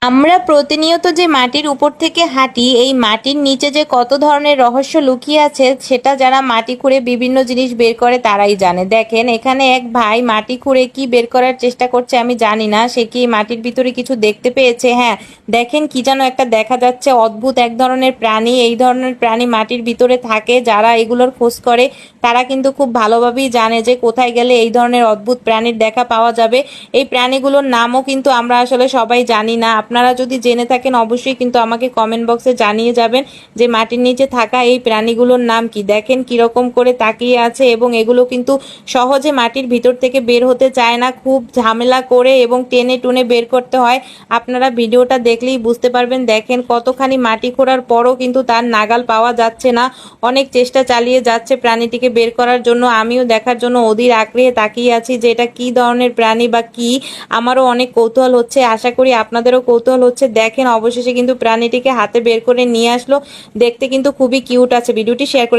আমরা প্রতিনিয়ত যে মাটির উপর থেকে হাঁটি, এই মাটির নিচে যে কত ধরনের রহস্য লুকিয়ে আছে সেটা যারা মাটি খুঁড়ে বিভিন্ন জিনিস বের করে তারাই জানে। দেখেন এখানে এক ভাই মাটি খুঁড়ে কি বের করার চেষ্টা করছে আমি জানি না, সে কি মাটির ভিতরে কিছু দেখতে পেয়েছে। হ্যাঁ, দেখেন কি যেন একটা দেখা যাচ্ছে, অদ্ভুত এক ধরনের প্রাণী। এই ধরনের প্রাণী মাটির ভিতরে থাকে, যারা এগুলোর খোঁজ করে তারা কিন্তু খুব ভালোভাবেই জানে যে কোথায় গেলে এই ধরনের অদ্ভুত প্রাণীর দেখা পাওয়া যাবে। এই প্রাণীগুলোর নামও কিন্তু আমরা আসলে সবাই জানি না। আপনারা যদি জেনে থাকেন অবশ্যই কিন্তু আমাকে কমেন্ট বক্সে জানিয়ে যাবেন যে মাটির নিচে থাকা এই প্রাণীগুলোর নাম কি। দেখেন কিরকম করে তাকিয়ে আছে, এবং এগুলো কিন্তু সহজে মাটির ভিতর থেকে বের হতে চায় না, খুব ঝামেলা করে এবং টেনে টুনে বের করতে হয়। আপনারা ভিডিওটা দেখলেই বুঝতে পারবেন। দেখেন কতখানি মাটি খোঁড়ার পরও কিন্তু তার নাগাল পাওয়া যাচ্ছে না, অনেক চেষ্টা চালিয়ে যাচ্ছে প্রাণীটিকে বের করার জন্য। আমিও দেখার জন্য অধীর আগ্রহে তাকিয়ে আছি যে এটা কি ধরনের প্রাণী বা কি। আমারও অনেক কৌতূহল হচ্ছে, আশা করি আপনাদেরও কৌতূহল হচ্ছে। দেখেন অবশেষে কিন্তু প্রাণীটিকে হাতে বের করে নিয়ে আসলো, দেখতে কিন্তু খুবই কিউট আছে। ভিডিওটি শেয়ার করে